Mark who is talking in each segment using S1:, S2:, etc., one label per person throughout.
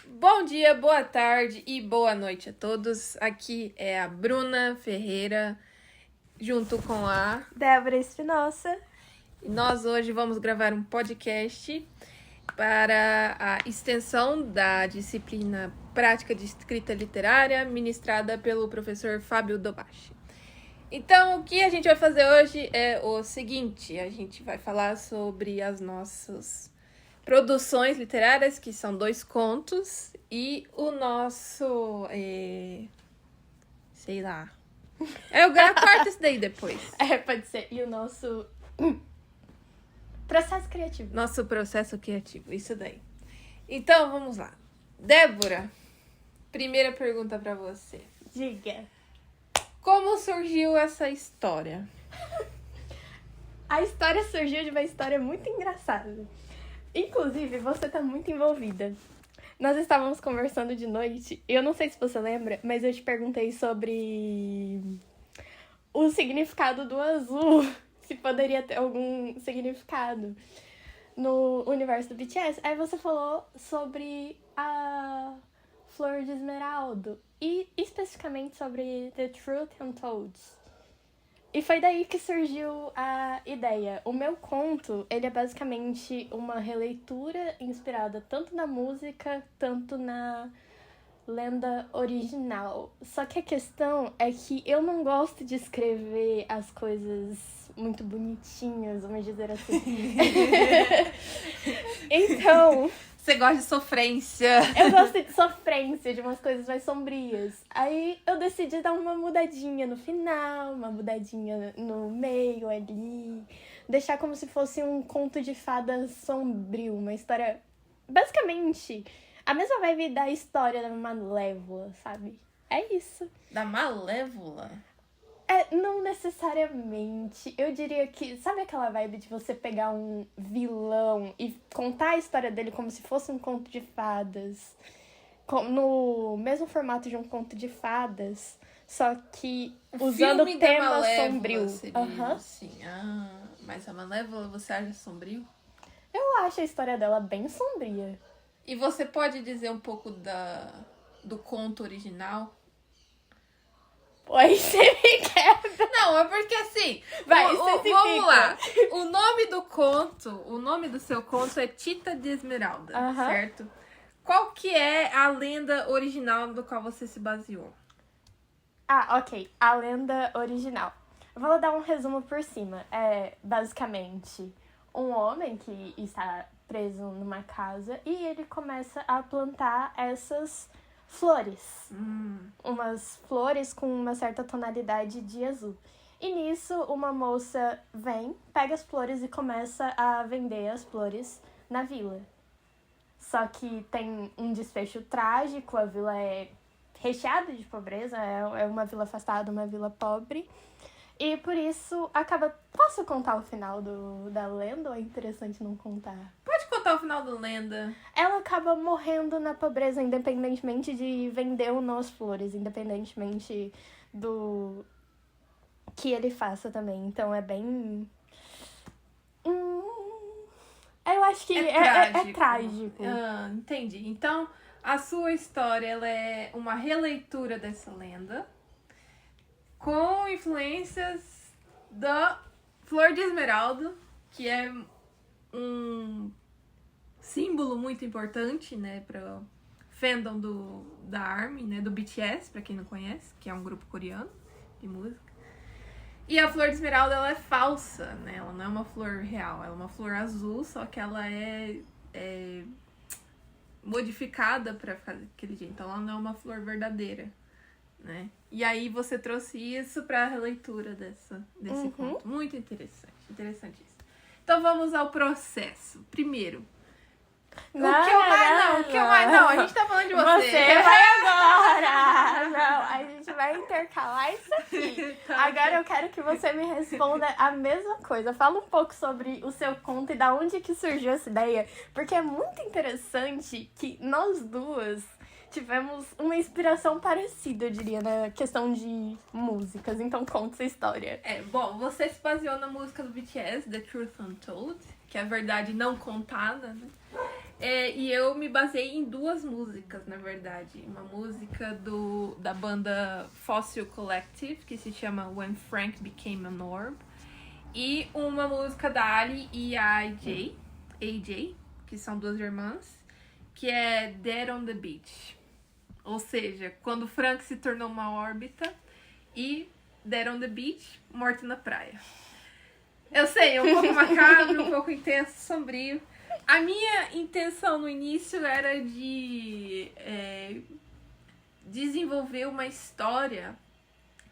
S1: Bom dia, boa tarde e boa noite a todos. Aqui é a Bruna Ferreira, junto com a
S2: Débora Espinosa.
S1: E nós hoje vamos gravar um podcast para a extensão da disciplina Prática de Escrita Literária, ministrada pelo professor Fábio Dobashi. Então, o que a gente vai fazer hoje é o seguinte: a gente vai falar sobre as nossas produções literárias, que são 2 contos, e o nosso, sei lá. Eu corto isso daí depois.
S2: Pode ser. E o nosso processo criativo.
S1: Nosso processo criativo, isso daí. Então, vamos lá. Débora, primeira pergunta pra você.
S2: Diga.
S1: Como surgiu essa história?
S2: A história surgiu de uma história muito engraçada. Inclusive, você tá muito envolvida. Nós estávamos conversando de noite, eu não sei se você lembra, mas eu te perguntei sobre o significado do azul, se poderia ter algum significado no universo do BTS. Aí você falou sobre a flor de esmeralda e especificamente sobre The Truth Untold. E foi daí que surgiu a ideia. O meu conto, ele é basicamente uma releitura inspirada tanto na música, tanto na lenda original. Só que a questão é que eu não gosto de escrever as coisas muito bonitinhas, vamos dizer assim. Então...
S1: Você gosta de sofrência.
S2: Eu gosto de sofrência, de umas coisas mais sombrias. Aí eu decidi dar uma mudadinha no final, uma mudadinha no meio ali. Deixar como se fosse um conto de fadas sombrio, uma história... Basicamente, a mesma vibe da história da Malévola, sabe? É isso.
S1: Da Malévola?
S2: Não necessariamente. Eu diria que... Sabe aquela vibe de você pegar um vilão e contar a história dele como se fosse um conto de fadas? No mesmo formato de um conto de fadas, só que usando o tema sombrio.
S1: Assim. Mas a Malévola você acha sombrio?
S2: Eu acho a história dela bem sombria.
S1: E você pode dizer um pouco do conto original?
S2: Aí você me quebra.
S1: Não, é porque assim...
S2: Vamos
S1: lá. O nome do conto, o nome do seu conto é Tita de Esmeralda, certo? Qual que é a lenda original do qual você se baseou?
S2: Ok. A lenda original. Eu vou dar um resumo por cima. É basicamente um homem que está preso numa casa e ele começa a plantar essas flores. Umas flores com uma certa tonalidade de azul. E nisso, uma moça vem, pega as flores e começa a vender as flores na vila. Só que tem um desfecho trágico, a vila é recheada de pobreza, é uma vila afastada, uma vila pobre. E por isso, acaba... Posso contar o final da lenda ou é interessante não contar?
S1: Pode contar o final da lenda.
S2: Ela acaba morrendo na pobreza, independentemente de vender ou não as flores, independentemente do que ele faça também. Então é bem... Eu acho que é trágico.
S1: Entendi. Então, a sua história ela é uma releitura dessa lenda com influências da Flor de Esmeralda, que é um símbolo muito importante, né, para fandom da ARMY, né, do BTS, para quem não conhece, que é um grupo coreano de música. E a Flor de Esmeralda, ela é falsa, né, ela não é uma flor real, ela é uma flor azul, só que ela é modificada para ficar daquele jeito, então ela não é uma flor verdadeira, né. E aí você trouxe isso para a releitura desse conto. Muito interessante, interessantíssimo. Então vamos ao processo. Primeiro, o que mais? Não, a gente tá falando de você.
S2: Você vai agora! Não, a gente vai intercalar isso aqui.
S1: Tá.
S2: Agora eu quero que você me responda a mesma coisa. Fala um pouco sobre o seu conto e da onde que surgiu essa ideia. Porque é muito interessante que nós duas tivemos uma inspiração parecida, eu diria, na questão de músicas. Então conta essa história.
S1: Bom, você se baseou na música do BTS, The Truth Untold, que é a verdade não contada, né? E eu me baseei em 2 músicas, na verdade. Uma música da banda Fossil Collective, que se chama When Frank Became an Orb. E uma música da Ali e a AJ, que são 2 irmãs, que é Dead on the Beach. Ou seja, quando Frank se tornou uma órbita e Dead on the Beach, morto na praia. Eu sei, é um pouco macabro, um pouco intenso, sombrio. A minha intenção no início era de desenvolver uma história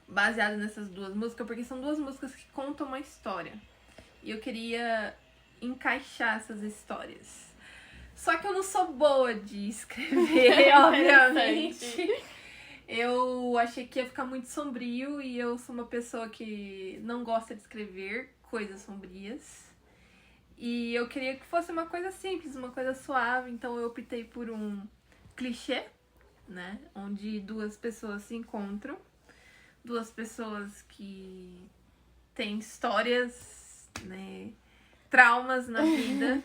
S1: baseada nessas 2 músicas, porque são 2 músicas que contam uma história. E eu queria encaixar essas histórias. Só que eu não sou boa de escrever, obviamente. Eu achei que ia ficar muito sombrio e eu sou uma pessoa que não gosta de escrever coisas sombrias. E eu queria que fosse uma coisa simples, uma coisa suave, então eu optei por um clichê, né? Onde 2 pessoas se encontram, 2 pessoas que têm histórias, né? Traumas na vida.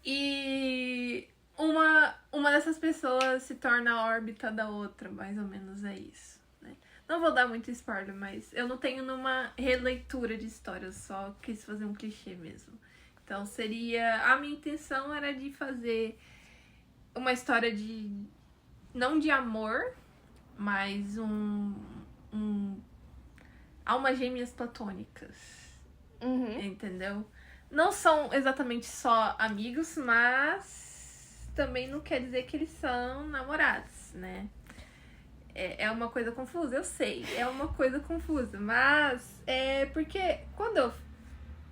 S1: E uma dessas pessoas se torna a órbita da outra, mais ou menos é isso, né? Não vou dar muito spoiler, mas eu não tenho numa releitura de história, eu só quis fazer um clichê mesmo. Então a minha intenção era de fazer uma história não de amor, mas almas gêmeas platônicas, entendeu? Não são exatamente só amigos, mas também não quer dizer que eles são namorados, né? É uma coisa confusa, eu sei, é uma coisa confusa, mas porque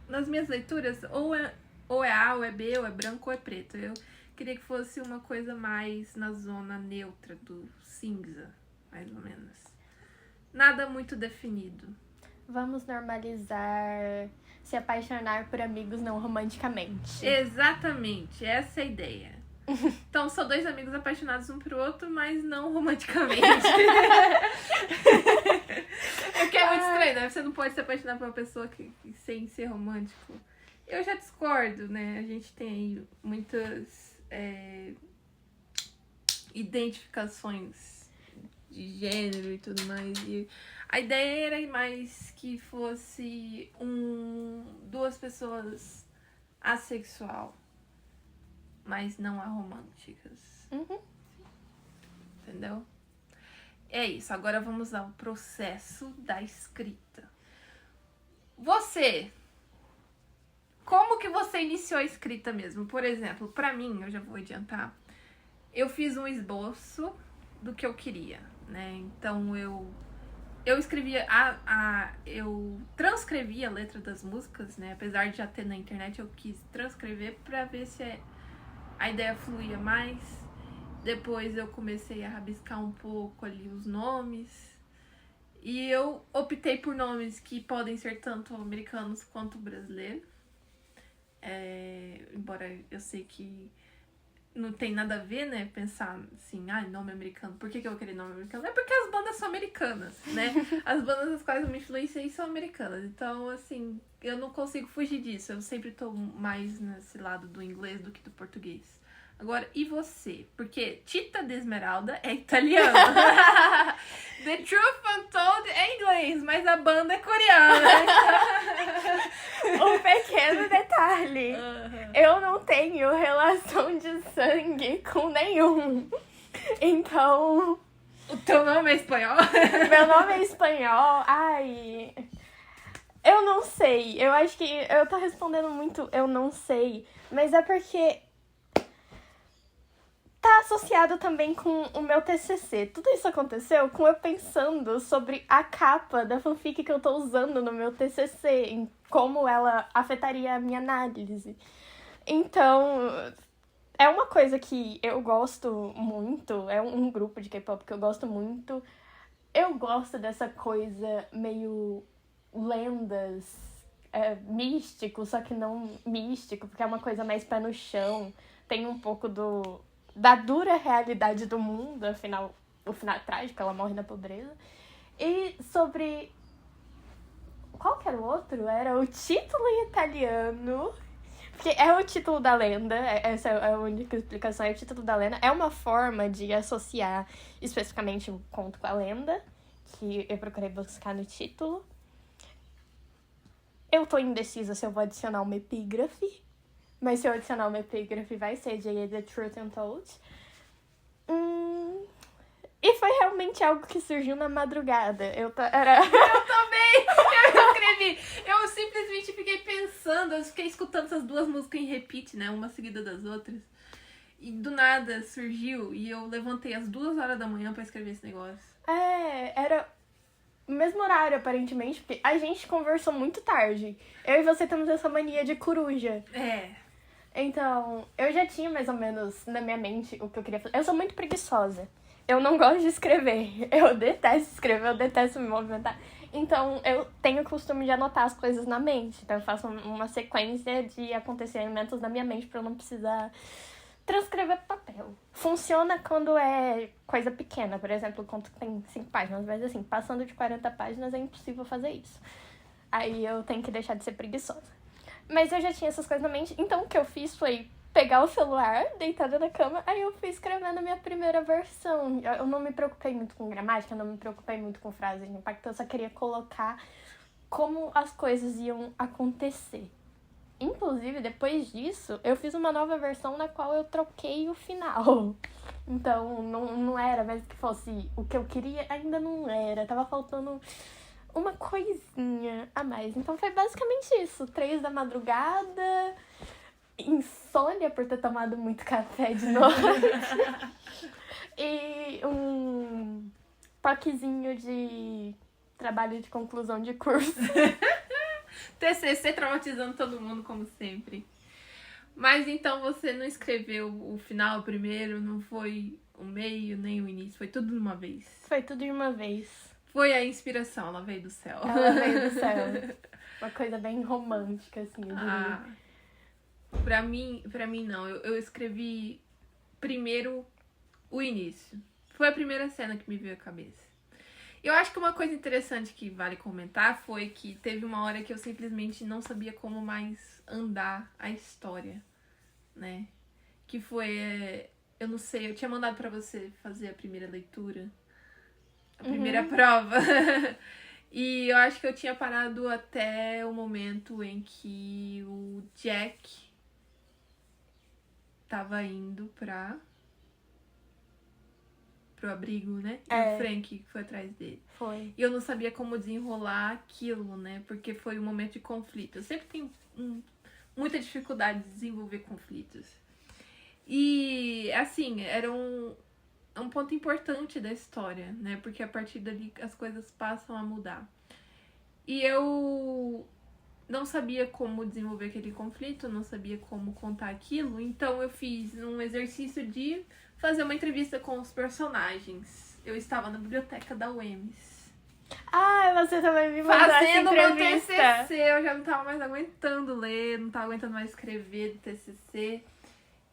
S1: nas minhas leituras, ou é A, ou é B, ou é branco, ou é preto. Eu queria que fosse uma coisa mais na zona neutra do cinza, mais ou menos. Nada muito definido.
S2: Vamos normalizar se apaixonar por amigos não romanticamente.
S1: Exatamente, essa é a ideia. Então, são 2 amigos apaixonados um pro outro, mas não romanticamente. O que é muito estranho, né? Você não pode se apaixonar por uma pessoa sem ser romântico. Eu já discordo, né? A gente tem aí muitas identificações de gênero e tudo mais. E a ideia era mais que fosse 2 pessoas assexual, mas não aromânticas. Entendeu? É isso. Agora vamos ao processo da escrita. Como que você iniciou a escrita mesmo? Por exemplo, pra mim, eu já vou adiantar, eu fiz um esboço do que eu queria, né? Então eu escrevia, eu transcrevi a letra das músicas, né? Apesar de já ter na internet, eu quis transcrever pra ver se a ideia fluía mais. Depois eu comecei a rabiscar um pouco ali os nomes. E eu optei por nomes que podem ser tanto americanos quanto brasileiros. Embora eu sei que não tem nada a ver, né? Pensar assim, nome americano. Por que eu vou querer nome americano? É porque as bandas são americanas, né? As bandas das quais eu me influenciei são americanas. Então, assim, eu não consigo fugir disso. Eu sempre tô mais nesse lado do inglês do que do português. Agora, e você? Porque Tita de Esmeralda é italiana. The Truth Untold é inglês, mas a banda é coreana.
S2: Um pequeno detalhe. Eu não tenho relação de sangue com nenhum. Então...
S1: O teu nome é espanhol?
S2: Meu nome é espanhol. Ai... Eu não sei. Eu acho que eu tô respondendo muito eu não sei. Mas é porque... tá associado também com o meu TCC. Tudo isso aconteceu com eu pensando sobre a capa da fanfic que eu tô usando no meu TCC, em como ela afetaria a minha análise. Então, é uma coisa que eu gosto muito, é um grupo de K-pop que eu gosto muito. Eu gosto dessa coisa meio lendas, místico, só que não místico, porque é uma coisa mais pé no chão. Tem um pouco da dura realidade do mundo, afinal, o final é trágico, ela morre na pobreza. E sobre... Qual que era o outro? Era o título em italiano, Porque é o título da lenda, essa é a única explicação, é o título da lenda. É uma forma de associar especificamente o conto com a lenda, que eu procurei buscar no título. Eu tô indecisa se eu vou adicionar uma epígrafe, mas se eu adicionar uma epígrafe vai ser J.A. The Truth Untold. E foi realmente algo que surgiu na madrugada.
S1: Eu também! Eu escrevi. Eu simplesmente fiquei pensando, eu fiquei escutando essas duas músicas em repeat, né? Uma seguida das outras. E do nada surgiu e eu levantei às 2h da manhã pra escrever esse negócio.
S2: Era o mesmo horário, aparentemente, porque a gente conversou muito tarde. Eu e você temos essa mania de coruja. Então, eu já tinha mais ou menos na minha mente o que eu queria fazer. Eu sou muito preguiçosa. Eu não gosto de escrever. Eu detesto escrever, eu detesto me movimentar. Então, eu tenho o costume de anotar as coisas na mente. Então, eu faço uma sequência de acontecimentos na minha mente pra eu não precisar transcrever papel. Funciona quando é coisa pequena. Por exemplo, quando tem 5 páginas. Mas, assim, passando de 40 páginas é impossível fazer isso. Aí eu tenho que deixar de ser preguiçosa. Mas eu já tinha essas coisas na mente. Então, o que eu fiz foi pegar o celular, deitada na cama, aí eu fui escrevendo a minha primeira versão. Eu não me preocupei muito com gramática, não me preocupei muito com frases de impacto, eu só queria colocar como as coisas iam acontecer. Inclusive, depois disso, eu fiz uma nova versão na qual eu troquei o final. Então, não era, mas que fosse o que eu queria, ainda não era. Tava faltando uma coisinha a mais. Então, foi basicamente isso. 3 da madrugada, insônia por ter tomado muito café de noite. E um toquezinho de trabalho de conclusão de curso.
S1: TCC traumatizando todo mundo, como sempre. Mas então você não escreveu o final primeiro, não foi o meio nem o início, foi tudo de uma vez.
S2: Foi tudo de uma vez.
S1: Foi a inspiração, ela veio do céu.
S2: Ela veio do céu. Uma coisa bem romântica, assim, eu diria.
S1: Pra mim não. Eu escrevi primeiro o início. Foi a primeira cena que me veio à cabeça. Eu acho que uma coisa interessante que vale comentar foi que teve uma hora que eu simplesmente não sabia como mais andar a história, né? Que foi, eu não sei, eu tinha mandado pra você fazer a primeira leitura, a primeira prova. E eu acho que eu tinha parado até o momento em que o Jack tava indo pro abrigo, né? E o Frank foi atrás dele.
S2: Foi.
S1: E eu não sabia como desenrolar aquilo, né? Porque foi um momento de conflito. Eu sempre tenho muita dificuldade de desenvolver conflitos. E, assim, era um ponto importante da história, né? Porque a partir dali as coisas passam a mudar. E eu não sabia como desenvolver aquele conflito, não sabia como contar aquilo. Então eu fiz um exercício de fazer uma entrevista com os personagens. Eu estava na biblioteca da UEMS.
S2: Você também me mandou
S1: fazendo
S2: essa
S1: meu
S2: entrevista.
S1: TCC. Eu já não tava mais aguentando ler, não tava aguentando mais escrever do TCC.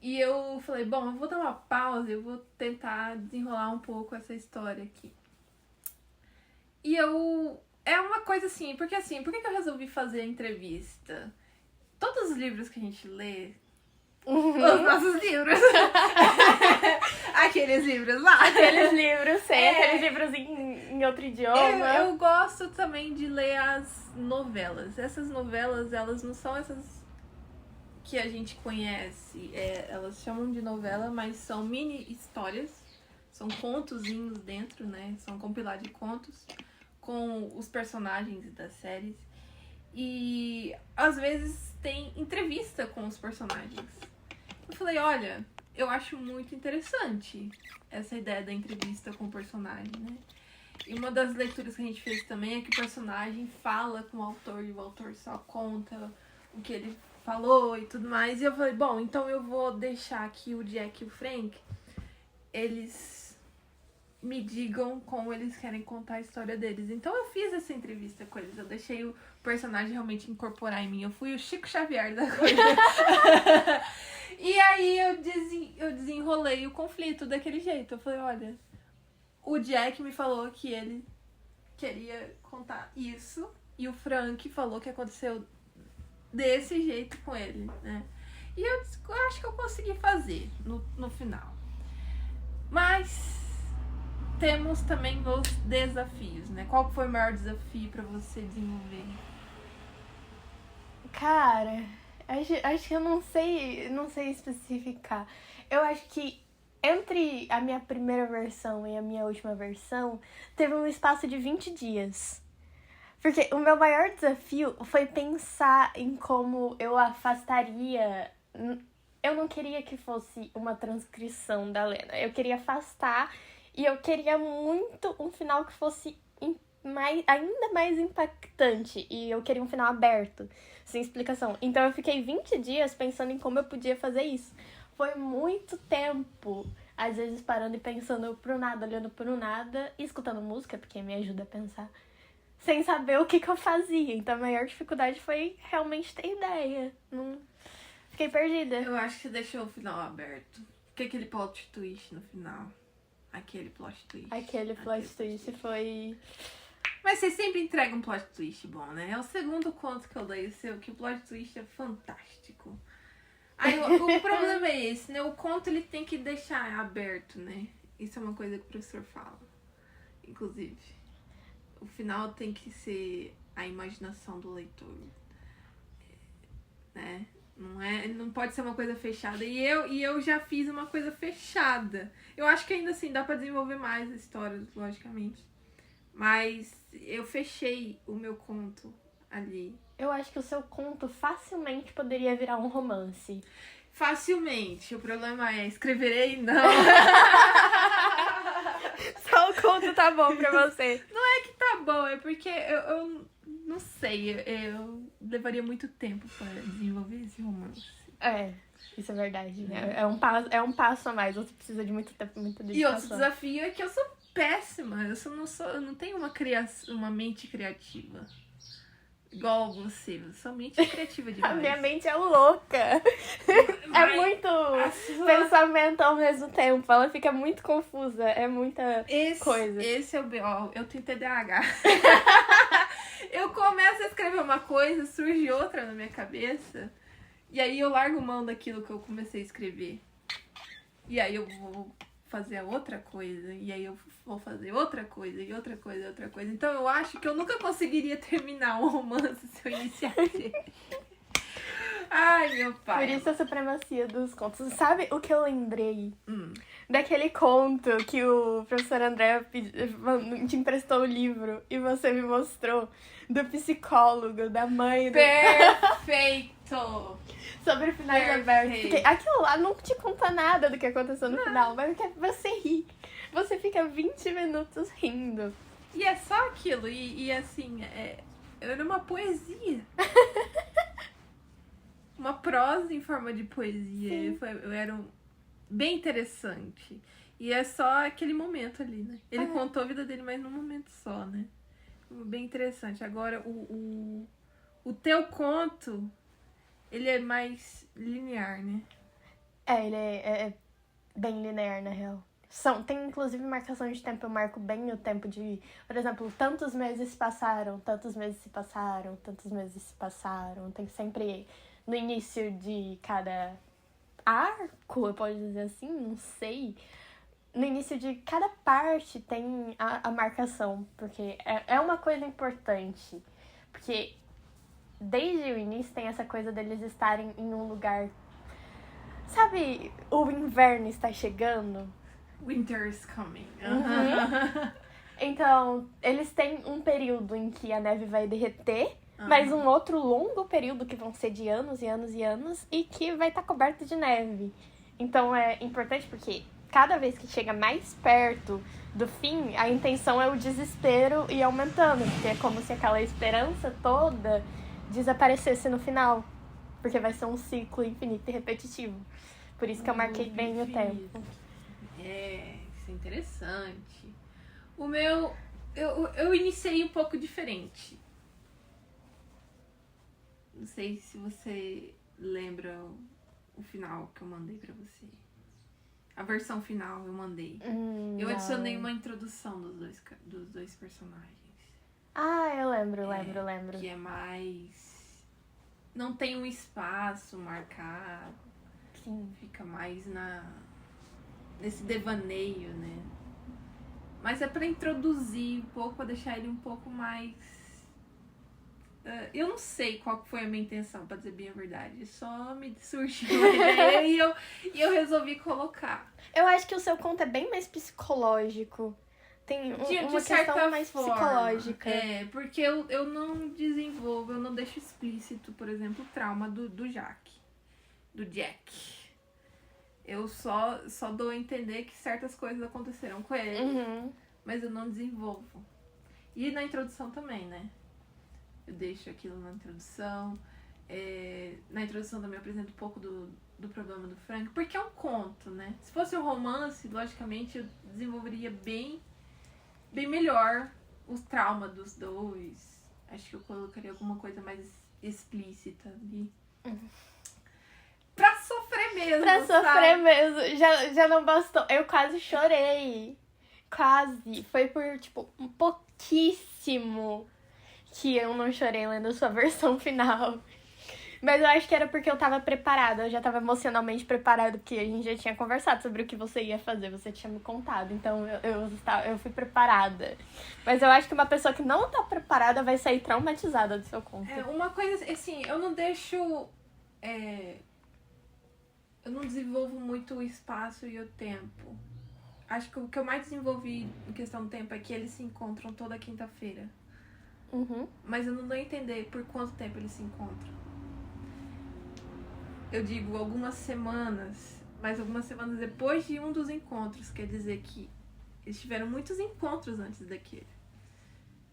S1: E eu falei, bom, eu vou dar uma pausa, eu vou tentar desenrolar um pouco essa história aqui. E é uma coisa assim, porque assim, por que eu resolvi fazer a entrevista? Todos os livros que a gente lê, os nossos livros. Aqueles livros lá.
S2: Aqueles livros, aqueles livros em outro idioma.
S1: Eu gosto também de ler as novelas. Essas novelas, elas não são essas que a gente conhece. Elas chamam de novela, mas são mini histórias. São contozinhos dentro, né? São compilados de contos com os personagens das séries. E às vezes tem entrevista com os personagens. Eu falei, olha, eu acho muito interessante essa ideia da entrevista com o personagem, né? E uma das leituras que a gente fez também é que o personagem fala com o autor e o autor só conta o que ele falou e tudo mais. E eu falei, bom, então eu vou deixar aqui o Jack e o Frank, eles me digam como eles querem contar a história deles. Então eu fiz essa entrevista com eles, eu deixei o personagem realmente incorporar em mim. Eu fui o Chico Xavier da coisa. E aí eu desenrolei o conflito daquele jeito. Eu falei, olha, o Jack me falou que ele queria contar isso, e o Frank falou que aconteceu desse jeito com ele, né? E eu acho que eu consegui fazer no final. Mas temos também os desafios, né? Qual foi o maior desafio pra você desenvolver?
S2: Cara, acho que eu não sei especificar. Eu acho que entre a minha primeira versão e a minha última versão, teve um espaço de 20 dias. Porque o meu maior desafio foi pensar em como eu afastaria. Eu não queria que fosse uma transcrição da Lena. Eu queria afastar e eu queria muito um final que fosse ainda mais impactante. E eu queria um final aberto, sem explicação. Então eu fiquei 20 dias pensando em como eu podia fazer isso. Foi muito tempo, às vezes parando e pensando pro nada, olhando pro nada e escutando música, porque me ajuda a pensar, sem saber o que eu fazia. Então a maior dificuldade foi realmente ter ideia. Não... Fiquei perdida.
S1: Eu acho que você deixou o final aberto. Porque aquele plot twist no final. Aquele plot twist
S2: foi...
S1: Mas você sempre entrega um plot twist bom, né? É o segundo conto que eu leio seu, que o plot twist é fantástico. Aí o problema é esse, né? O conto ele tem que deixar aberto, né? Isso é uma coisa que o professor fala. Inclusive, o final tem que ser a imaginação do leitor, né? Não pode ser uma coisa fechada. E eu já fiz uma coisa fechada. Eu acho que ainda assim dá pra desenvolver mais a história, logicamente. Mas eu fechei o meu conto ali.
S2: Eu acho que o seu conto facilmente poderia virar um romance.
S1: Facilmente. O problema é escreverei não.
S2: Só o conto tá bom pra você.
S1: Não é que tá bom, é porque eu não sei. Eu levaria muito tempo pra desenvolver esse romance.
S2: É, isso é verdade. É um passo a mais. Você precisa de muito tempo, muita dedicação.
S1: E outro desafio é que eu sou péssima. Eu não tenho uma mente criativa. Igual você. Sua mente é criativa demais.
S2: A minha mente é louca. É muito pensamento ao mesmo tempo. Ela fica muito confusa. É muita coisa.
S1: Esse é o B.O. Eu tenho TDAH. Eu começo a escrever uma coisa, surge outra na minha cabeça. E aí eu largo mão daquilo que eu comecei a escrever. E aí eu vou fazer a outra coisa. E aí eu vou fazer outra coisa. E outra coisa, outra coisa. Então eu acho que eu nunca conseguiria terminar um romance se eu iniciasse. Ai, meu pai.
S2: Por isso a supremacia dos contos. Sabe o que eu lembrei? Daquele conto que o professor André te emprestou o livro e você me mostrou. Do psicólogo, da mãe.
S1: Perfeito!
S2: Sobre finais abertos. Porque aquilo lá não te conta nada do que aconteceu no final, mas você ri. Você fica 20 minutos rindo.
S1: E é só aquilo. E assim, era uma poesia. Uma prosa em forma de poesia. Era bem interessante. E é só aquele momento ali, né? Ele contou a vida dele, mas num momento só, né? Bem interessante. Agora, o teu conto, ele é mais linear, né?
S2: Ele é bem linear, na real. Tem inclusive marcação de tempo. Eu marco bem o tempo de... Por exemplo, tantos meses passaram, tantos meses se passaram, tantos meses se passaram. Tem sempre... No início de cada arco, eu posso dizer assim, não sei. No início de cada parte tem a marcação, porque é uma coisa importante. Porque desde o início tem essa coisa deles estarem em um lugar... Sabe, o inverno está chegando?
S1: Winter is coming.
S2: Então, eles têm um período em que a neve vai derreter, mas um outro longo período que vão ser de anos e anos e anos e que vai estar coberto de neve. Então é importante porque cada vez que chega mais perto do fim, a intenção é o desespero ir aumentando, porque é como se aquela esperança toda desaparecesse no final, porque vai ser um ciclo infinito e repetitivo. Por isso que eu marquei bem o tempo.
S1: Isso é interessante. O meu, eu iniciei um pouco diferente. Não sei se você lembra o final que eu mandei pra você. A versão final eu mandei. Eu adicionei uma introdução dos dois personagens.
S2: Ah, eu lembro.
S1: Que é mais não tem um espaço marcado.
S2: Sim.
S1: Fica mais nesse devaneio, né? Mas é pra introduzir um pouco, pra deixar ele um pouco mais... eu não sei qual foi a minha intenção, pra dizer bem a verdade. Só me surgiu a ideia e eu resolvi colocar.
S2: Eu acho que o seu conto é bem mais psicológico. Tem uma questão mais psicológica.
S1: É, porque eu não desenvolvo, eu não deixo explícito, por exemplo, o trauma do Jack. Eu só dou a entender que certas coisas aconteceram com ele, mas eu não desenvolvo. E na introdução também, né? Eu deixo aquilo na introdução. Na introdução também eu apresento um pouco do problema do Frank, porque é um conto, né? Se fosse um romance, logicamente eu desenvolveria bem melhor os traumas dos dois. Acho que eu colocaria alguma coisa mais explícita ali. Pra sofrer mesmo,
S2: Pra sofrer
S1: sabe?
S2: mesmo. Já não bastou. Eu quase chorei. Quase. Foi por, tipo, um pouquíssimo que eu não chorei lendo a sua versão final. Mas eu acho que era porque eu tava preparada. Eu já tava emocionalmente preparada, porque a gente já tinha conversado sobre o que você ia fazer. Você tinha me contado. Então eu fui preparada. Mas eu acho que uma pessoa que não tá preparada vai sair traumatizada do seu conto.
S1: Uma coisa, assim, eu não deixo... eu não desenvolvo muito o espaço e o tempo. Acho que o que eu mais desenvolvi em questão do tempo é que eles se encontram toda quinta-feira. Mas eu não dou a entender por quanto tempo eles se encontram. Eu digo algumas semanas, mas algumas semanas depois de um dos encontros. Quer dizer que eles tiveram muitos encontros antes daquele.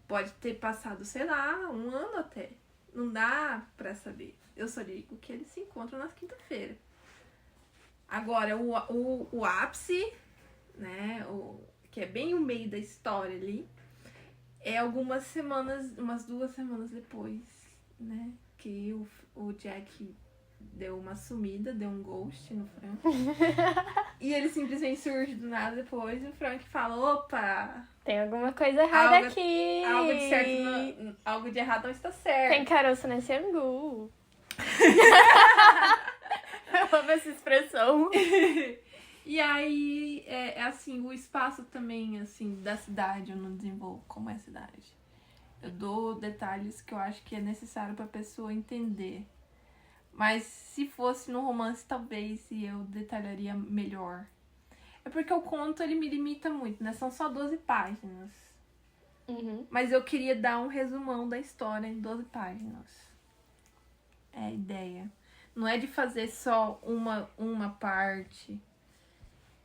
S1: Pode ter passado, sei lá, um ano até. Não dá pra saber. Eu só digo que eles se encontram nas quinta-feira. Agora, o ápice, né, que é bem o meio da história ali, é algumas semanas, umas 2 semanas depois, né, que o Jack deu uma sumida, deu um ghost no Frank. E ele simplesmente surge do nada depois e o Frank fala, opa...
S2: Tem alguma coisa errada aqui.
S1: Algo de errado não está certo.
S2: Tem caroço nesse angu. Eu amo essa expressão.
S1: E aí, assim, o espaço também, assim, da cidade eu não desenvolvo como é a cidade. Eu dou detalhes que eu acho que é necessário pra pessoa entender. Mas se fosse no romance, talvez eu detalharia melhor. É porque o conto, ele me limita muito, né? São só 12 páginas. Mas eu queria dar um resumão da história em 12 páginas. É a ideia. Não é de fazer só uma parte,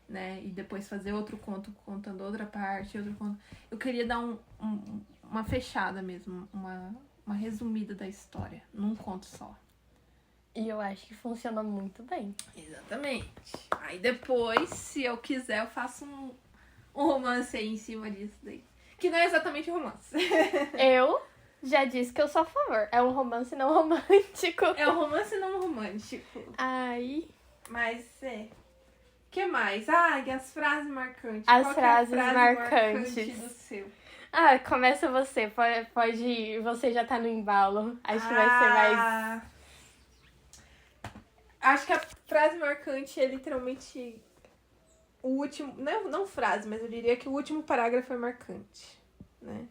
S1: né? E depois fazer outro conto contando outra parte, outro conto. Eu queria dar uma fechada mesmo, uma resumida da história, num conto só.
S2: E eu acho que funciona muito bem.
S1: Exatamente. Aí depois, se eu quiser, eu faço um romance aí em cima disso daí. Que não é exatamente um romance.
S2: Eu já disse que eu sou a favor. É um romance não romântico.
S1: É um romance não romântico.
S2: Ai.
S1: Mas O que mais? E as frases marcantes.
S2: As
S1: Qual
S2: frases
S1: que é a frase
S2: marcantes.
S1: marcante do seu?
S2: Começa você. Pode ir. Você já tá no embalo. Acho que vai ser mais...
S1: Acho que a frase marcante é literalmente o último... Não frase, mas eu diria que o último parágrafo é marcante, né?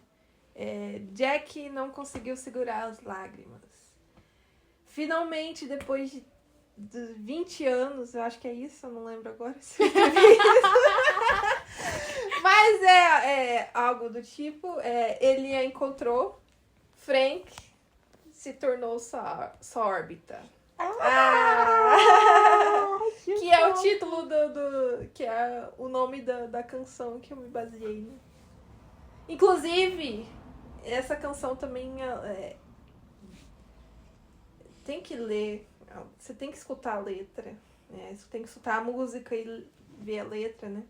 S1: Jack não conseguiu segurar as lágrimas. Finalmente, depois de 20 anos, eu acho que é isso, eu não lembro agora se eu escrevi isso. Mas é algo do tipo, ele a encontrou, Frank se tornou sua órbita. Que é o título que é o nome da canção que eu me baseei, né? Inclusive, essa canção também tem que ler, você tem que escutar a letra, né? Você tem que escutar a música e ver a letra, né?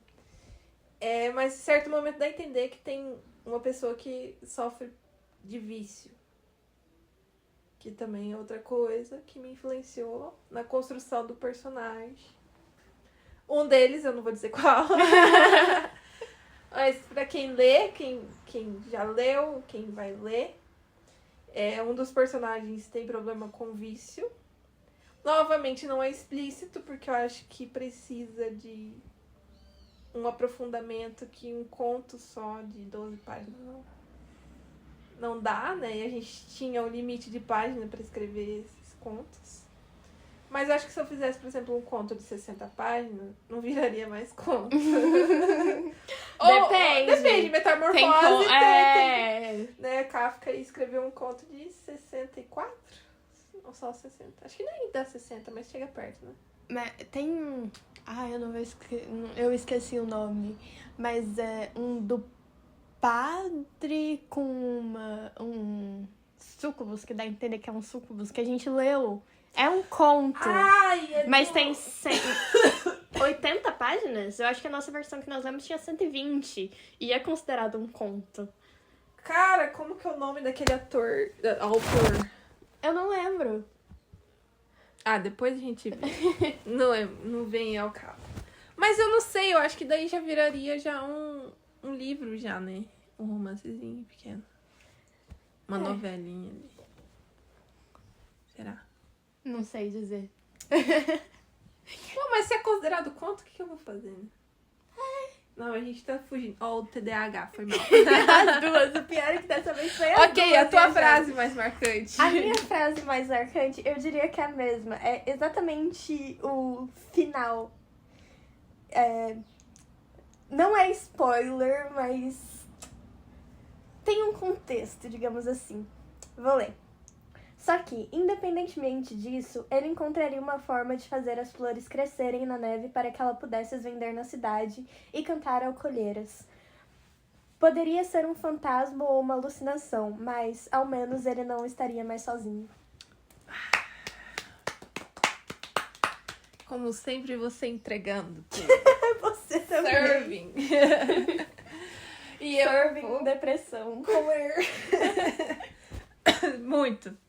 S1: Mas em certo momento dá a entender que tem uma pessoa que sofre de vício. Que também é outra coisa que me influenciou na construção do personagem. Um deles, eu não vou dizer qual. Mas pra quem lê, quem já leu, quem vai ler, Um dos personagens tem problema com vício. Novamente, não é explícito, porque eu acho que precisa de um aprofundamento que um conto só de 12 páginas não dá, né? E a gente tinha o limite de página para escrever esses contos. Mas eu acho que se eu fizesse, por exemplo, um conto de 60 páginas, não viraria mais conto. Depende, Metamorfose tem, né? Kafka escreveu um conto de 64? Ou só 60? Acho que nem dá 60, mas chega perto, né?
S2: Mas tem... eu esqueci o nome. Mas é um do padre com um súcubus, que dá a entender que é um súcubus, que a gente leu. É um conto. Mas tem 80 páginas? Eu acho que a nossa versão que nós lemos tinha 120. E é considerado um conto.
S1: Cara, como que é o nome daquele autor?
S2: Eu não lembro.
S1: Depois a gente vê. não vem ao caso. Mas eu não sei, eu acho que daí já viraria já um livro já, né? Um romancezinho pequeno. Uma novelinha ali. Será?
S2: Não sei dizer.
S1: Pô, mas se é considerado conto, o que eu vou fazer, né? Não, a gente tá fugindo. O TDAH, foi mal.
S2: As duas, o pior é que dessa vez foi as duas.
S1: Ok, a tua frase mais marcante.
S2: A minha frase mais marcante, eu diria que é a mesma. É exatamente o final. Não é spoiler, mas tem um contexto, digamos assim. Vou ler. Só que, independentemente disso, ele encontraria uma forma de fazer as flores crescerem na neve para que ela pudesse as vender na cidade e cantar ao colheiras. Poderia ser um fantasma ou uma alucinação, mas, ao menos, ele não estaria mais sozinho.
S1: Como sempre, você entregando tudo.
S2: Você também.
S1: Serving.
S2: Serving depressão. Comer.
S1: Muito.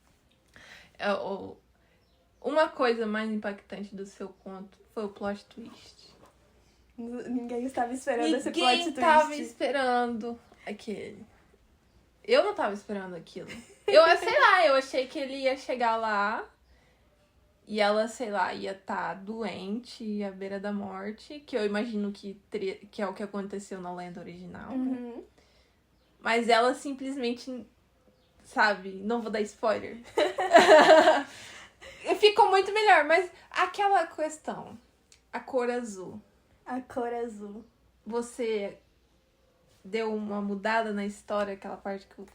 S1: Uma coisa mais impactante do seu conto foi o plot twist.
S2: Ninguém estava esperando esse plot twist.
S1: Ninguém estava esperando aquele. Eu não estava esperando aquilo. Eu achei que ele ia chegar lá e ela, sei lá, ia estar doente, à beira da morte, que eu imagino que é o que aconteceu na lenda original.
S2: Uhum.
S1: Né? Mas ela simplesmente, sabe, não vou dar spoiler. Ficou muito melhor, mas aquela questão, a cor azul.
S2: A cor azul.
S1: Você deu uma mudada na história, aquela parte que eu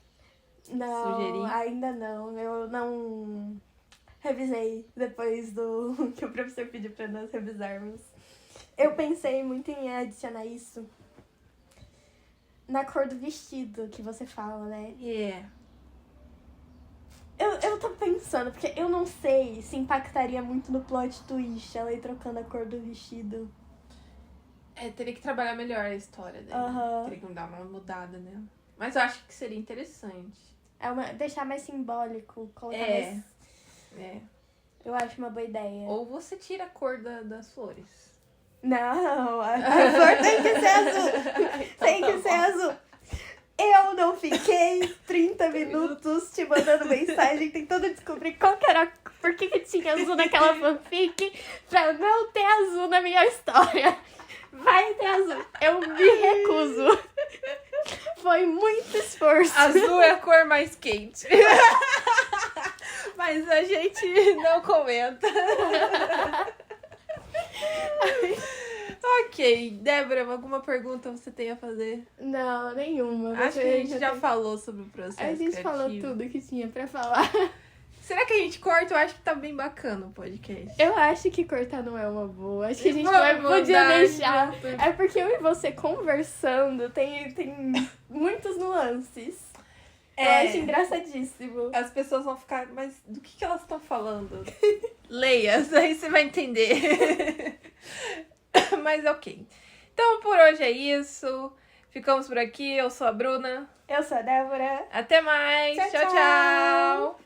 S1: sugeri?
S2: Não, ainda não. Eu não revisei depois do que o professor pediu pra nós revisarmos. Eu pensei muito em adicionar isso na cor do vestido que você fala, né?
S1: Yeah.
S2: Eu tô pensando, porque eu não sei se impactaria muito no plot twist ela ir trocando a cor do vestido.
S1: Teria que trabalhar melhor a história dela.
S2: Uhum.
S1: Teria que dar uma mudada nela. Mas eu acho que seria interessante.
S2: Deixar mais simbólico, colocar mais... Eu acho uma boa ideia.
S1: Ou você tira a cor das flores.
S2: Não, a flor tem que ser azul. Tem que ser azul. Eu não fiquei 30 minutos te mandando mensagem tentando descobrir qual que era, por que tinha azul naquela fanfic pra não ter azul na minha história. Vai ter azul. Eu me recuso. Foi muito esforço.
S1: Azul é a cor mais quente. Mas a gente não comenta. Ok, Débora, alguma pergunta você tem a fazer?
S2: Não, nenhuma.
S1: Acho que a gente já falou sobre o processo
S2: A gente
S1: criativo.
S2: falou tudo que tinha pra falar.
S1: Será que a gente corta? Eu acho que tá bem bacana o podcast.
S2: Eu acho que cortar não é uma boa. Acho que a gente
S1: Vamos
S2: podia
S1: mudar,
S2: deixar.
S1: junto.
S2: É porque eu e você conversando tem muitos nuances. Eu acho engraçadíssimo.
S1: As pessoas vão ficar, mas do que elas estão falando? Leia, aí você vai entender. Mas ok. Então por hoje é isso. Ficamos por aqui. Eu sou a Bruna.
S2: Eu sou a Débora.
S1: Até mais.
S2: Tchau,
S1: Tchau,
S2: tchau.
S1: tchau.